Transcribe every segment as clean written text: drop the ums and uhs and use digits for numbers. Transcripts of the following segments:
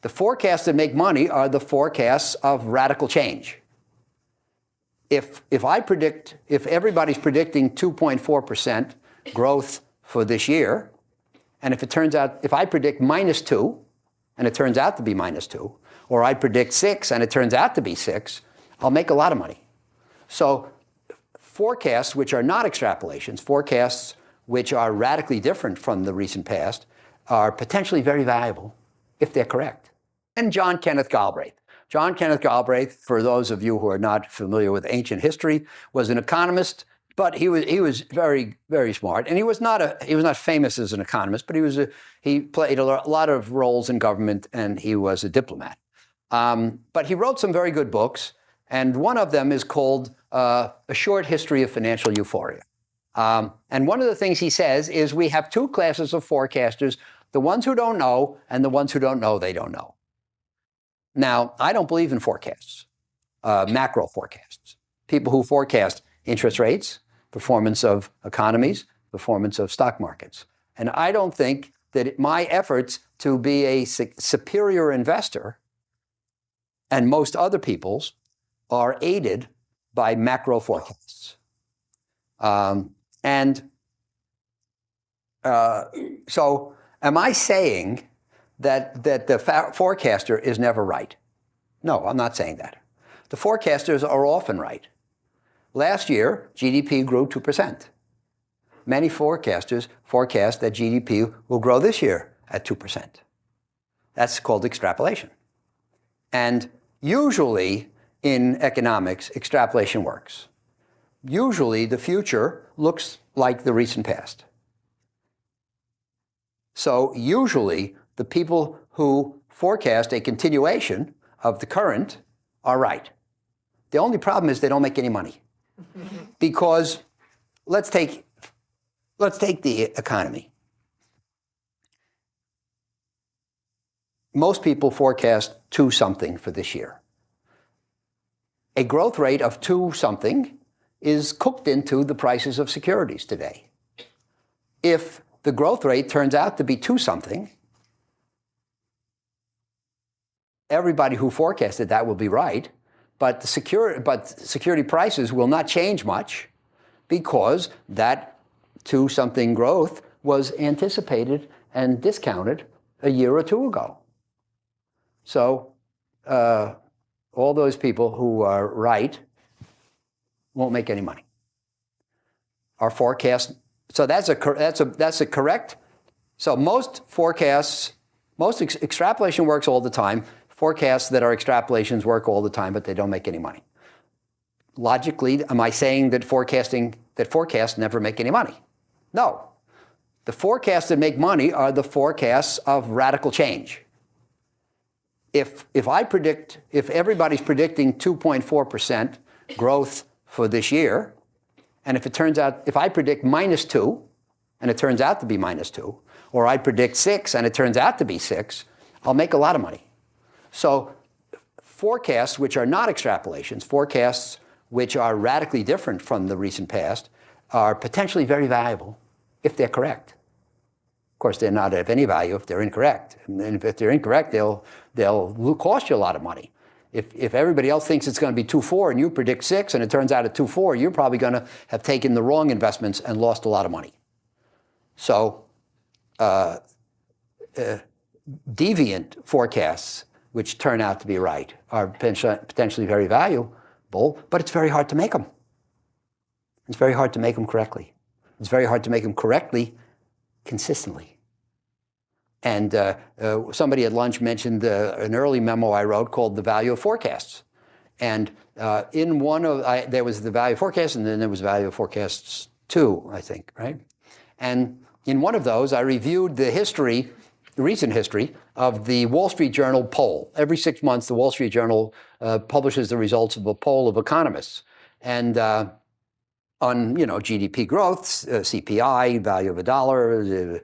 The forecasts that make money are the forecasts of radical change. If everybody's predicting 2.4% growth for this year, and if I predict -2, and it turns out to be -2, or I predict 6 and it turns out to be 6, I'll make a lot of money. So forecasts which are not extrapolations, forecasts which are radically different from the recent past, are potentially very valuable if they're correct. And John Kenneth Galbraith. John Kenneth Galbraith, for those of you who are not familiar with ancient history, was an economist, but he was very, very smart. And he was not famous as an economist, but he played a lot of roles in government, and he was a diplomat. But he wrote some very good books, and one of them is called A Short History of Financial Euphoria. And one of the things he says is we have two classes of forecasters, the ones who don't know and the ones who don't know they don't know. Now, I don't believe in forecasts, macro forecasts. People who forecast interest rates, performance of economies, performance of stock markets. And I don't think that my efforts to be a superior investor and most other people's are aided by macro forecasts. So am I saying that the forecaster is never right? No, I'm not saying that. The forecasters are often right. Last year, GDP grew 2%. Many forecasters forecast that GDP will grow this year at 2%. That's called extrapolation. And usually in economics, extrapolation works. Usually the future looks like the recent past. So usually the people who forecast a continuation of the current are right. The only problem is they don't make any money. Because let's take the economy. Most people forecast 2-something for this year. A growth rate of 2-something is cooked into the prices of securities today. If the growth rate turns out to be 2-something, everybody who forecasted that will be right, but security prices will not change much because that 2-something growth was anticipated and discounted a year or two ago. So all those people who are right won't make any money. Our forecast, so that's a correct. So most forecasts, extrapolation works all the time. Forecasts that are extrapolations work all the time, but they don't make any money. Logically, am I saying that forecasts never make any money? No. The forecasts that make money are the forecasts of radical change. If everybody's predicting 2.4% growth for this year, and if I predict -2, and it turns out to be -2, or I predict 6 and it turns out to be 6, I'll make a lot of money. So forecasts which are not extrapolations, forecasts which are radically different from the recent past, are potentially very valuable if they're correct. Of course, they're not of any value if they're incorrect. And if they're incorrect, they'll cost you a lot of money. If everybody else thinks it's going to be 2.4 and you predict 6 and it turns out at 2.4, you're probably going to have taken the wrong investments and lost a lot of money. So deviant forecasts, which turn out to be right, are potentially very valuable, but it's very hard to make them. It's very hard to make them correctly. It's very hard to make them correctly consistently. And somebody at lunch mentioned an early memo I wrote called The Value of Forecasts. And in one of, there was the Value of Forecasts, and then there was Value of Forecasts 2, I think, right? And in one of those, I reviewed the recent history of the Wall Street Journal poll. Every 6 months, the Wall Street Journal publishes the results of a poll of economists. And on GDP growth, CPI, value of a dollar, the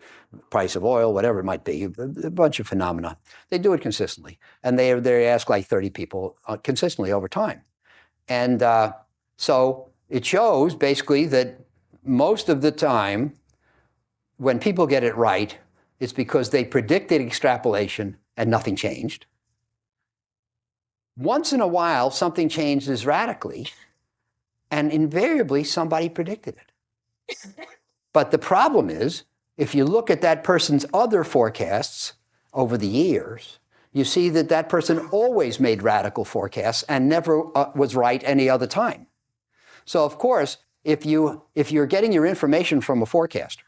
price of oil, whatever it might be, a bunch of phenomena. They do it consistently. And they ask like 30 people consistently over time. And so it shows basically that most of the time when people get it right, it's because they predicted extrapolation and nothing changed. Once in a while, something changes radically, and invariably somebody predicted it. But the problem is, if you look at that person's other forecasts over the years, you see that that person always made radical forecasts and never was right any other time. So of course, if you're getting your information from a forecaster,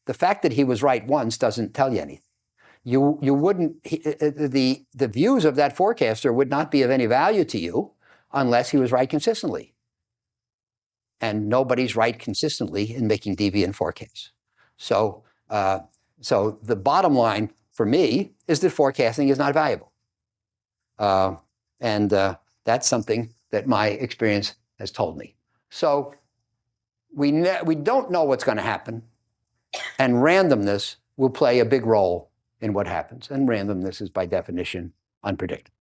the fact that he was right once doesn't tell you anything. You wouldn't, the views of that forecaster would not be of any value to you unless he was right consistently. And nobody's right consistently in making deviant forecasts. So the bottom line for me is that forecasting is not valuable. And that's something that my experience has told me. So we don't know what's going to happen, and randomness will play a big role in what happens. And randomness is by definition unpredictable.